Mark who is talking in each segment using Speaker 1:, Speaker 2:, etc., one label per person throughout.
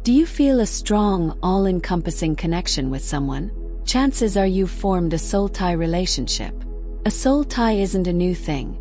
Speaker 1: Do you feel a strong, all-encompassing connection with someone? Chances are you've formed a soul tie relationship. A soul tie isn't a new thing.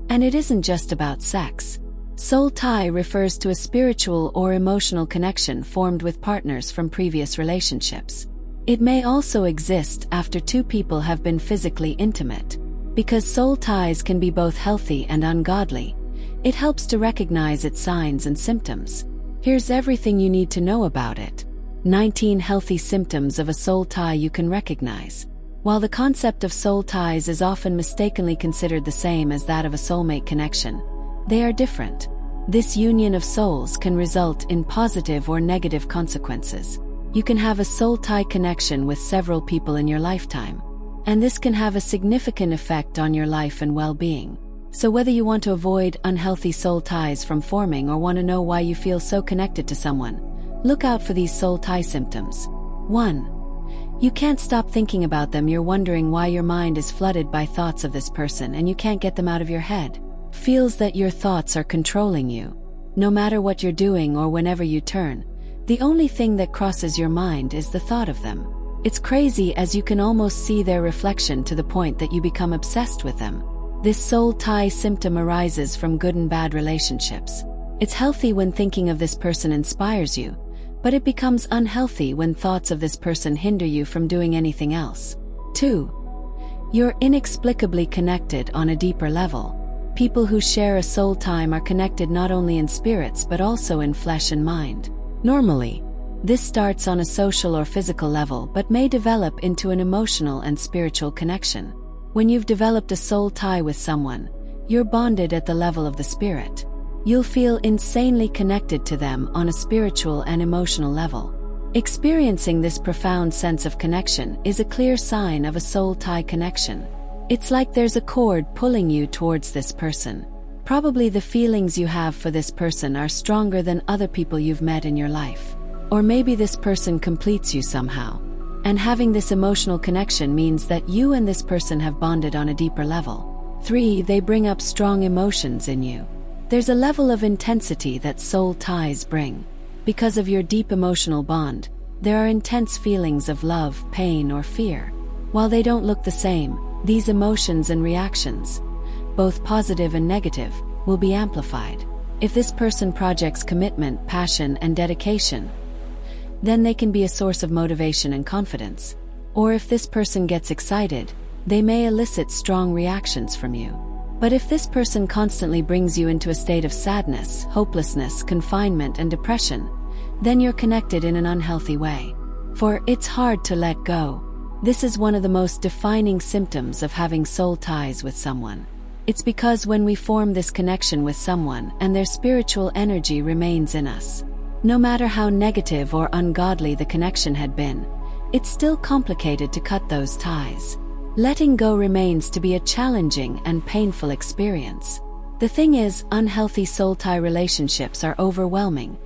Speaker 1: And it isn't just about sex. Soul tie refers to a spiritual or emotional connection formed with partners from previous relationships. It may also exist after two people have been physically intimate. Because soul ties can be both healthy and ungodly, it helps to recognize its signs and symptoms. Here's everything you need to know about it. 19 healthy symptoms of a soul tie you can recognize. While the concept of soul ties is often mistakenly considered the same as that of a soulmate connection, they are different. This union of souls can result in positive or negative consequences. You can have a soul tie connection with several people in your lifetime, and this can have a significant effect on your life and well-being. So whether you want to avoid unhealthy soul ties from forming or want to know why you feel so connected to someone, look out for these soul tie symptoms. 1. You can't stop thinking about them. You're wondering why your mind is flooded by thoughts of this person and you can't get them out of your head. Feels that your thoughts are controlling you. No matter what you're doing or whenever you turn, the only thing that crosses your mind is the thought of them. It's crazy as you can almost see their reflection to the point that you become obsessed with them. This soul tie symptom arises from good and bad relationships. It's healthy when thinking of this person inspires you, but it becomes unhealthy when thoughts of this person hinder you from doing anything else. 2. You're inexplicably connected on a deeper level. People who share a soul tie are connected not only in spirits but also in flesh and mind. Normally, this starts on a social or physical level but may develop into an emotional and spiritual connection. When you've developed a soul tie with someone, you're bonded at the level of the spirit. You'll feel insanely connected to them on a spiritual and emotional level. Experiencing this profound sense of connection is a clear sign of a soul tie connection. It's like there's a cord pulling you towards this person. Probably the feelings you have for this person are stronger than other people you've met in your life. Or maybe this person completes you somehow. And having this emotional connection means that you and this person have bonded on a deeper level. 3. They bring up strong emotions in you. There's a level of intensity that soul ties bring. Because of your deep emotional bond, there are intense feelings of love, pain, or fear. While they don't look the same, these emotions and reactions, both positive and negative, will be amplified. If this person projects commitment, passion, and dedication, then they can be a source of motivation and confidence. Or if this person gets excited, they may elicit strong reactions from you. But if this person constantly brings you into a state of sadness, hopelessness, confinement, and depression, then you're connected in an unhealthy way. For it's hard to let go. This is one of the most defining symptoms of having soul ties with someone. It's because when we form this connection with someone and their spiritual energy remains in us, no matter how negative or ungodly the connection had been, it's still complicated to cut those ties. Letting go remains to be a challenging and painful experience. The thing is, unhealthy soul tie relationships are overwhelming,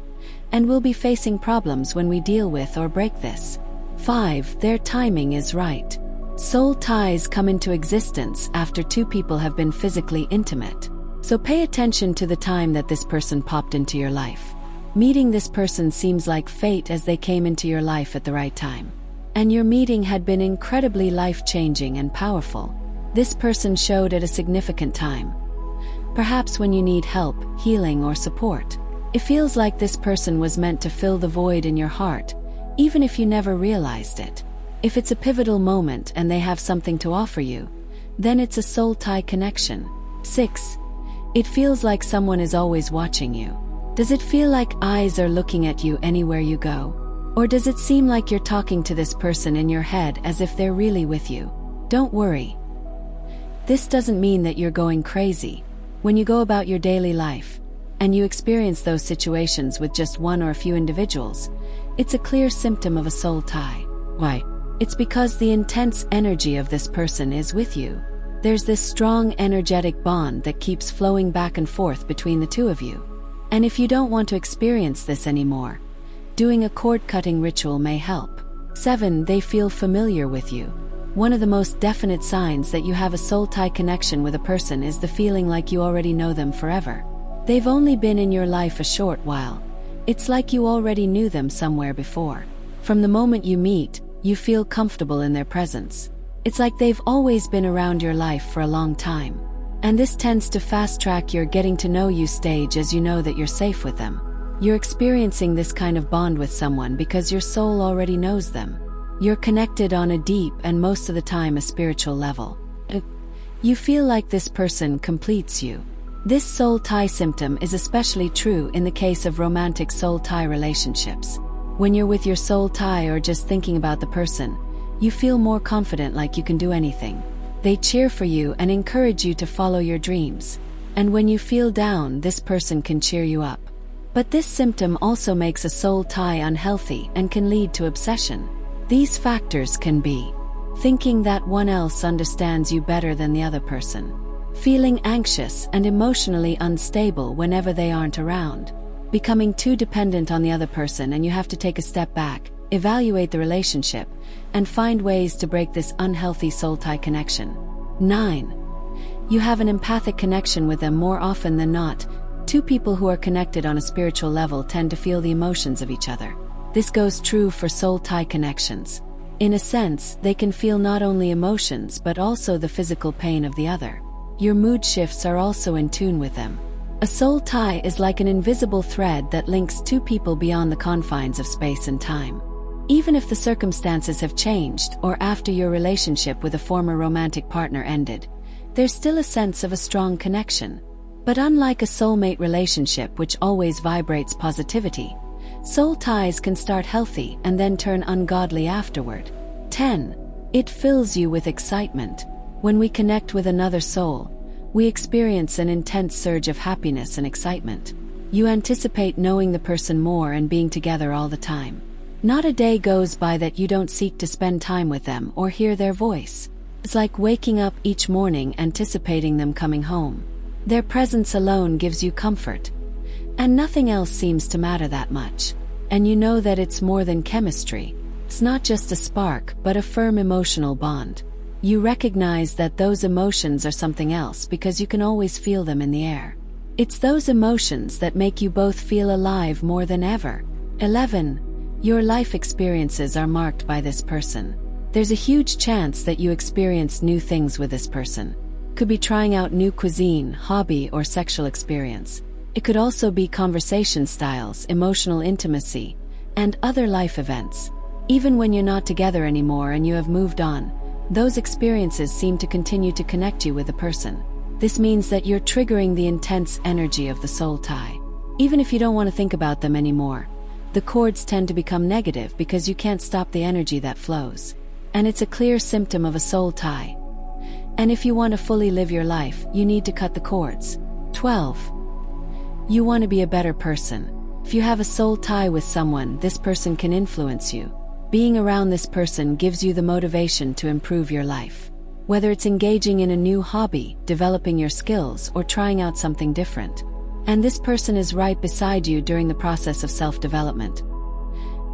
Speaker 1: and we'll be facing problems when we deal with or break this. 5. Their timing is right. Soul ties come into existence after two people have been physically intimate. So pay attention to the time that this person popped into your life. Meeting this person seems like fate as they came into your life at the right time. And your meeting had been incredibly life-changing and powerful. This person showed at a significant time. Perhaps when you need help, healing, or support. It feels like this person was meant to fill the void in your heart, even if you never realized it. If it's a pivotal moment and they have something to offer you, then it's a soul tie connection. 6. It feels like someone is always watching you. Does it feel like eyes are looking at you anywhere you go? Or does it seem like you're talking to this person in your head as if they're really with you? Don't worry. This doesn't mean that you're going crazy. When you go about your daily life, and you experience those situations with just one or a few individuals, it's a clear symptom of a soul tie. Why? It's because the intense energy of this person is with you. There's this strong energetic bond that keeps flowing back and forth between the two of you. And if you don't want to experience this anymore, doing a cord-cutting ritual may help. 7. They feel familiar with you. One of the most definite signs that you have a soul tie connection with a person is the feeling like you already know them forever. They've only been in your life a short while, It's like you already knew them somewhere before. From the moment you meet, you feel comfortable in their presence. It's like they've always been around your life for a long time. And this tends to fast-track your getting to know you stage, as you know that you're safe with them. You're experiencing this kind of bond with someone because your soul already knows them. You're connected on a deep and most of the time a spiritual level. You feel like this person completes you. This soul tie symptom is especially true in the case of romantic soul tie relationships. When you're with your soul tie or just thinking about the person, you feel more confident, like you can do anything. They cheer for you and encourage you to follow your dreams. And when you feel down, this person can cheer you up. But this symptom also makes a soul tie unhealthy and can lead to obsession. These factors can be thinking that one else understands you better than the other person, feeling anxious and emotionally unstable whenever they aren't around, becoming too dependent on the other person, and you have to take a step back, evaluate the relationship, and find ways to break this unhealthy soul tie connection. 9. You have an empathic connection with them more often than not. Two people who are connected on a spiritual level tend to feel the emotions of each other. This goes true for soul tie connections. In a sense, they can feel not only emotions but also the physical pain of the other. Your mood shifts are also in tune with them. A soul tie is like an invisible thread that links two people beyond the confines of space and time. Even if the circumstances have changed or after your relationship with a former romantic partner ended, there's still a sense of a strong connection. But unlike a soulmate relationship which always vibrates positivity, soul ties can start healthy and then turn ungodly afterward. 10. It fills you with excitement. When we connect with another soul, we experience an intense surge of happiness and excitement. You anticipate knowing the person more and being together all the time. Not a day goes by that you don't seek to spend time with them or hear their voice. It's like waking up each morning anticipating them coming home. Their presence alone gives you comfort. And nothing else seems to matter that much. And you know that it's more than chemistry. It's not just a spark, but a firm emotional bond. You recognize that those emotions are something else because you can always feel them in the air. It's those emotions that make you both feel alive more than ever. 11. Your life experiences are marked by this person. There's a huge chance that you experience new things with this person. Could be trying out new cuisine, hobby, or sexual experience. It could also be conversation styles, emotional intimacy, and other life events. Even when you're not together anymore and you have moved on, those experiences seem to continue to connect you with the person. This means that you're triggering the intense energy of the soul tie. Even if you don't want to think about them anymore, the cords tend to become negative because you can't stop the energy that flows. And it's a clear symptom of a soul tie. And if you want to fully live your life, you need to cut the cords. 12. You want to be a better person. If you have a soul tie with someone, this person can influence you. Being around this person gives you the motivation to improve your life. Whether it's engaging in a new hobby, developing your skills, or trying out something different. And this person is right beside you during the process of self-development.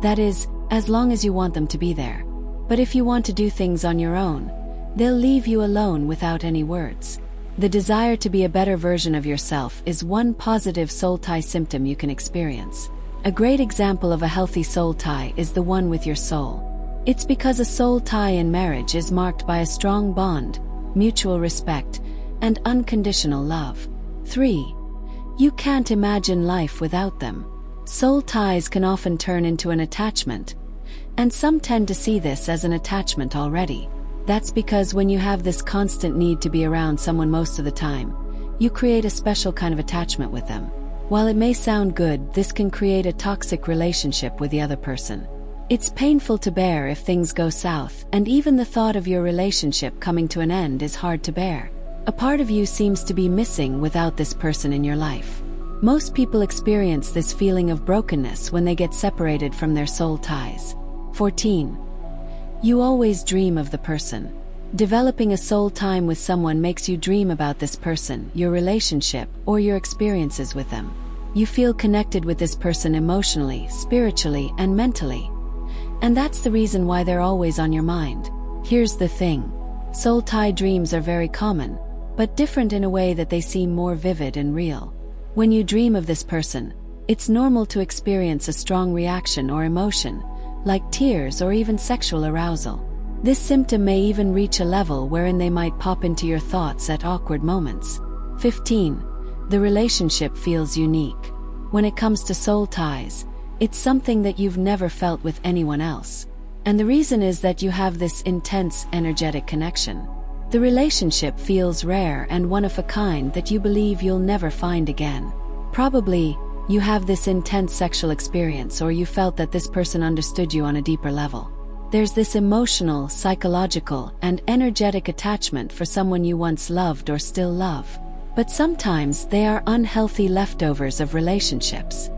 Speaker 1: That is, as long as you want them to be there. But if you want to do things on your own, they'll leave you alone without any words. The desire to be a better version of yourself is one positive soul tie symptom you can experience. A great example of a healthy soul tie is the one with your soul. It's because a soul tie in marriage is marked by a strong bond, mutual respect, and unconditional love. 3. You can't imagine life without them. Soul ties can often turn into an attachment, and some tend to see this as an attachment already. That's because when you have this constant need to be around someone most of the time, you create a special kind of attachment with them. While it may sound good, this can create a toxic relationship with the other person. It's painful to bear if things go south, and even the thought of your relationship coming to an end is hard to bear. A part of you seems to be missing without this person in your life. Most people experience this feeling of brokenness when they get separated from their soul ties. 14. You always dream of the person. Developing a soul tie with someone makes you dream about this person, your relationship, or your experiences with them. You feel connected with this person emotionally, spiritually, and mentally. And that's the reason why they're always on your mind. Here's the thing. Soul tie dreams are very common, but different in a way that they seem more vivid and real. When you dream of this person, It's normal to experience a strong reaction or emotion, like tears or even sexual arousal. This symptom may even reach a level wherein they might pop into your thoughts at awkward moments. 15. The relationship feels unique. When it comes to soul ties, it's something that you've never felt with anyone else. And the reason is that you have this intense energetic connection. The relationship feels rare and one of a kind that you believe you'll never find again. Probably, you have this intense sexual experience, or you felt that this person understood you on a deeper level. There's this emotional, psychological, and energetic attachment for someone you once loved or still love. But sometimes they are unhealthy leftovers of relationships.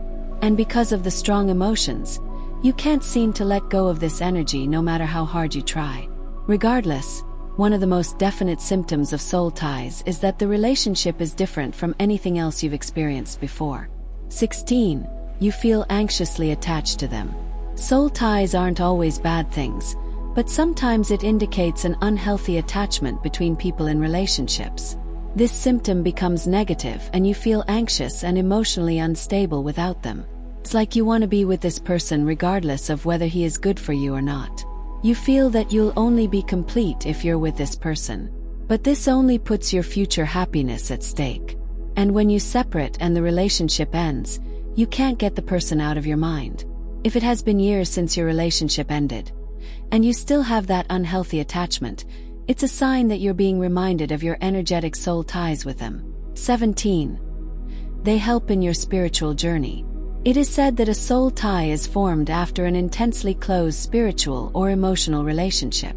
Speaker 1: And because of the strong emotions, you can't seem to let go of this energy no matter how hard you try. Regardless, one of the most definite symptoms of soul ties is that the relationship is different from anything else you've experienced before. 16. You feel anxiously attached to them. Soul ties aren't always bad things, but sometimes it indicates an unhealthy attachment between people in relationships. This symptom becomes negative and you feel anxious and emotionally unstable without them. It's like you want to be with this person regardless of whether he is good for you or not. You feel that you'll only be complete if you're with this person. But this only puts your future happiness at stake. And when you separate and the relationship ends, you can't get the person out of your mind. If it has been years since your relationship ended, and you still have that unhealthy attachment, it's a sign that you're being reminded of your energetic soul ties with them. 17. They help in your spiritual journey. It is said that a soul tie is formed after an intensely close spiritual or emotional relationship.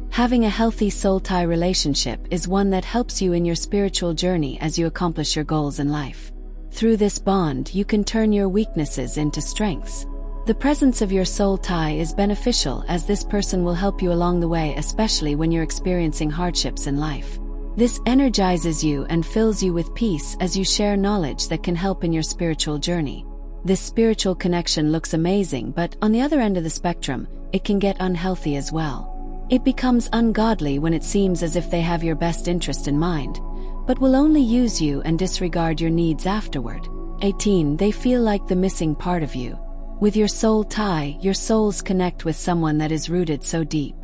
Speaker 1: Having a healthy soul tie relationship is one that helps you in your spiritual journey as you accomplish your goals in life. Through this bond, you can turn your weaknesses into strengths. The presence of your soul tie is beneficial as this person will help you along the way, especially when you're experiencing hardships in life. This energizes you and fills you with peace as you share knowledge that can help in your spiritual journey. This spiritual connection looks amazing, but on the other end of the spectrum, it can get unhealthy as well. It becomes ungodly when it seems as if they have your best interest in mind, but will only use you and disregard your needs afterward. 18. They feel like the missing part of you. With your soul tie, your souls connect with someone that is rooted so deep.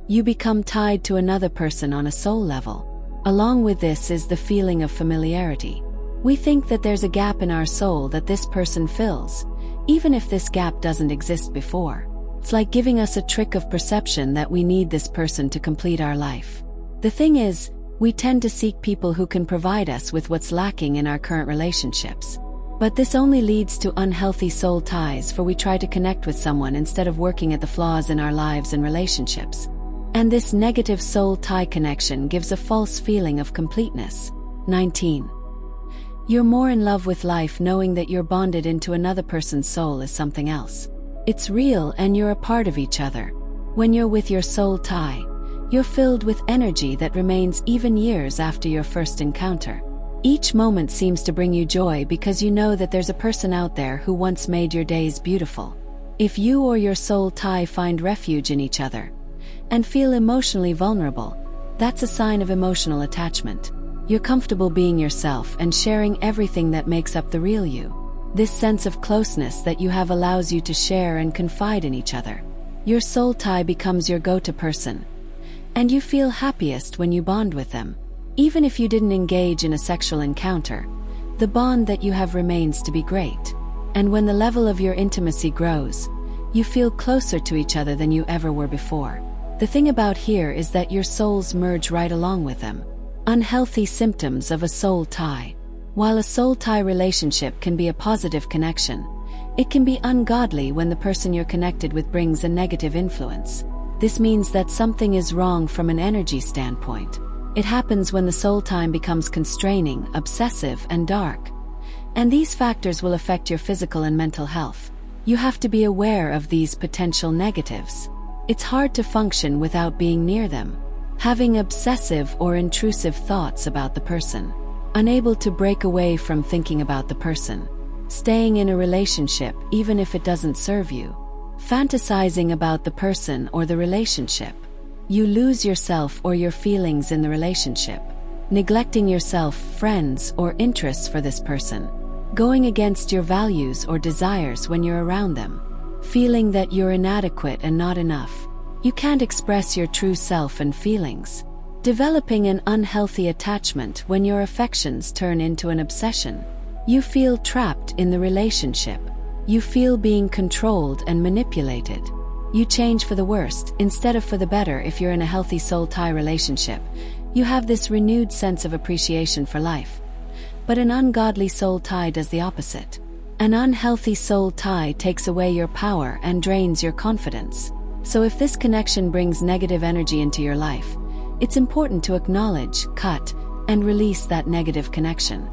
Speaker 1: You become tied to another person on a soul level. Along with this is the feeling of familiarity. We think that there's a gap in our soul that this person fills, even if this gap doesn't exist before. It's like giving us a trick of perception that we need this person to complete our life. The thing is, we tend to seek people who can provide us with what's lacking in our current relationships. But this only leads to unhealthy soul ties, for we try to connect with someone instead of working at the flaws in our lives and relationships. And this negative soul tie connection gives a false feeling of completeness. 19. You're more in love with life knowing that you're bonded into another person's soul is something else. It's real and you're a part of each other. When you're with your soul tie, you're filled with energy that remains even years after your first encounter. Each moment seems to bring you joy because you know that there's a person out there who once made your days beautiful. If you or your soul tie find refuge in each other and feel emotionally vulnerable, that's a sign of emotional attachment. You're comfortable being yourself and sharing everything that makes up the real you. This sense of closeness that you have allows you to share and confide in each other. Your soul tie becomes your go-to person, and you feel happiest when you bond with them. Even if you didn't engage in a sexual encounter, the bond that you have remains to be great. And when the level of your intimacy grows, you feel closer to each other than you ever were before. The thing about here is that your souls merge right along with them. Unhealthy symptoms of a soul tie. While a soul tie relationship can be a positive connection, it can be ungodly when the person you're connected with brings a negative influence. This means that something is wrong from an energy standpoint. It happens when the soul tie becomes constraining, obsessive, and dark. And these factors will affect your physical and mental health. You have to be aware of these potential negatives. It's hard to function without being near them. Having obsessive or intrusive thoughts about the person. Unable to break away from thinking about the person. Staying in a relationship even if it doesn't serve you. Fantasizing about the person or the relationship. You lose yourself or your feelings in the relationship. Neglecting yourself, friends, or interests for this person. going against your values or desires when you're around them, feeling that you're inadequate and not enough. You can't express your true self and feelings, developing an unhealthy attachment when your affections turn into an obsession. You feel trapped in the relationship. You feel being controlled and manipulated. You change for the worst instead of for the better if you're in a healthy soul tie relationship. You have this renewed sense of appreciation for life. But an ungodly soul tie does the opposite. An unhealthy soul tie takes away your power and drains your confidence. So if this connection brings negative energy into your life, it's important to acknowledge, cut, and release that negative connection.